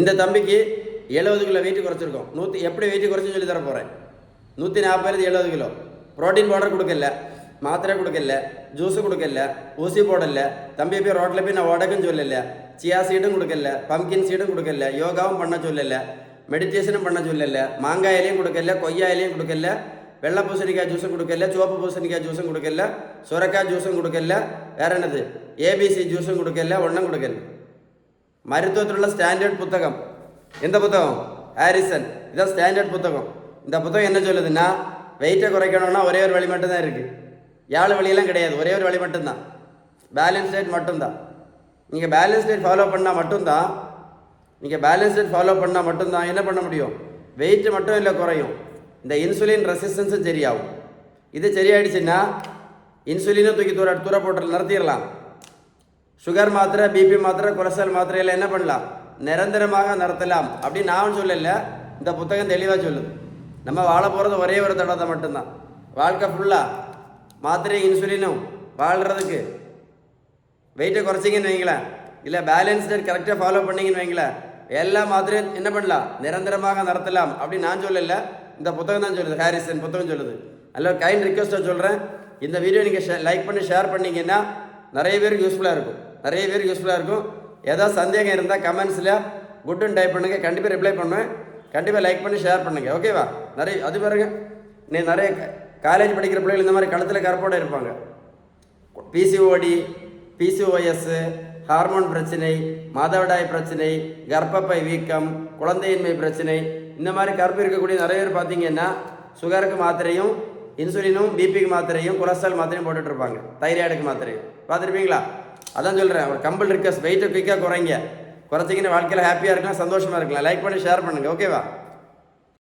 இந்த தம்பிக்கு 70 kilo weight குறைச்சிருக்கோம். எப்படி வெயிட் குறைச்சி சொல்லி தர போகிறேன். 140 70 கிலோ. ப்ரோட்டீன் பவுடர் கொடுக்கல, மாத்திரை கொடுக்கல, ஜூஸு கொடுக்கல, ஊசி போடல. தம்பி போய் ரோட்டில் போய் நான் உடக்குன்னு சொல்லலை. சியா சீடும் கொடுக்கல, பம்கின் சீடும் கொடுக்கல, யோகாவும் பண்ண சொல்லலை, மெடிடேஷனும் பண்ண சொல்லலை, மாங்காய் இலையும் கொடுக்கல, கொய்யா இலையும் கொடுக்கல, வெள்ளை பூசணிக்காய் ஜூஸும் கொடுக்கல, சிவப்பு பூசணிக்காய் ஜூஸும் கொடுக்கல, சுரக்காய் ஜூஸும் கொடுக்கல, வேற என்னது ஏபிசி ஜூஸும் கொடுக்கல, ஒன்றும் கொடுக்கல. மருத்துவத்தில் உள்ள ஸ்டாண்டர்ட் புத்தகம். எந்த புத்தகம்? ஹாரிசன். இதான் ஸ்டாண்டர்ட் புத்தகம். இந்த புத்தகம் என்ன சொல்லுதுன்னா, வெயிட்டை குறைக்கணும்னா ஒரே ஒரு வழி மட்டும்தான் இருக்குது. 7 வழியெல்லாம் கிடையாது, ஒரே ஒரு வழி மட்டும்தான். பேலன்ஸ் டயட் மட்டும்தான். நீங்கள் பேலன்ஸ் டயட் ஃபாலோ பண்ணால் மட்டும்தான் என்ன பண்ண முடியும்? வெயிட் மட்டும் இல்லை குறையும், இந்த இன்சுலின் ரெசிஸ்டன்ஸும் சரியாகும். இது சரியாயிடுச்சுன்னா இன்சுலினும் தூக்கி தூர போட்டு நிறுத்திடலாம். சுகர் மாத்திரை, பிபி மாத்திரை, கொலஸ்ட்ரால் மாத்திரையெல்லாம் என்ன பண்ணலாம்? நிரந்தரமாக நிறுத்தலாம். அப்படின்னு நான் சொல்லலை, இந்த புத்தகம் தெளிவாக சொல்லுது. நம்ம வாழ போகிறது ஒரே ஒரு தடவை மட்டும்தான். வாழ்க்கை ஃபுல்லாக மாத்திரை இன்சுலினும் வாழ்கிறதுக்கு வெயிட்டை குறைச்சிங்கன்னு வைங்களேன், இல்லை பேலன்ஸ் டயட் கரெக்டாக ஃபாலோ பண்ணிங்கன்னு வைங்களேன், எல்லா மாத்திரையும் என்ன பண்ணலாம்? நிரந்தரமாக நடத்தலாம். அப்படின்னு நான் சொல்லலை, இந்த புத்தகம் தான் சொல்லுது. ஹாரிசன் புத்தகம் சொல்லுது. அதில் ஒரு கைண்ட் ரிக்வஸ்ட்டாக சொல்கிறேன், இந்த வீடியோ நீங்கள் லைக் பண்ணி ஷேர் பண்ணிங்கன்னா நிறைய பேருக்கு யூஸ்ஃபுல்லாக இருக்கும். ஏதாவது சந்தேகம் இருந்தால் கமெண்ட்ஸில் குட்டுன்னு டைப் பண்ணுங்கள், கண்டிப்பாக ரிப்ளை பண்ணுவேன். கண்டிப்பாக லைக் பண்ணி ஷேர் பண்ணுங்கள், ஓகேவா? அது பாருங்க, நீ நிறைய காலேஜ் படிக்கிற பிள்ளைகள் இந்த மாதிரி கழுத்தில் கருப்போடு இருப்பாங்க. பிசிஓடி, பிசிஓஎஸ், ஹார்மோன் பிரச்சனை, மாதவிடாய் பிரச்சனை, கர்ப்பப்பை வீக்கம், குழந்தையின்மை பிரச்சனை, இந்த மாதிரி கருப்பு இருக்கக்கூடிய நிறைய பேர் பார்த்தீங்கன்னா சுகருக்கு மாத்திரையும், இன்சுலினும், பிபிக்கு மாத்திரையும், கொலஸ்ட்ரால் மாத்திரையும் போட்டுட்ருப்பாங்க, தைராய்டுக்கு மாத்திரையும் பார்த்துருப்பீங்களா? அதான் சொல்கிறேன், ஒரு கம்பல் ரிக்வஸ்ட், வெயிட்டை குயிக்காக குறைச்சிங்கன்னா வாழ்க்கையில் ஹாப்பியாக இருக்கலாம், சந்தோஷமாக இருக்கலாம். லைக் பண்ணி ஷேர் பண்ணுங்கள், ஓகேவா?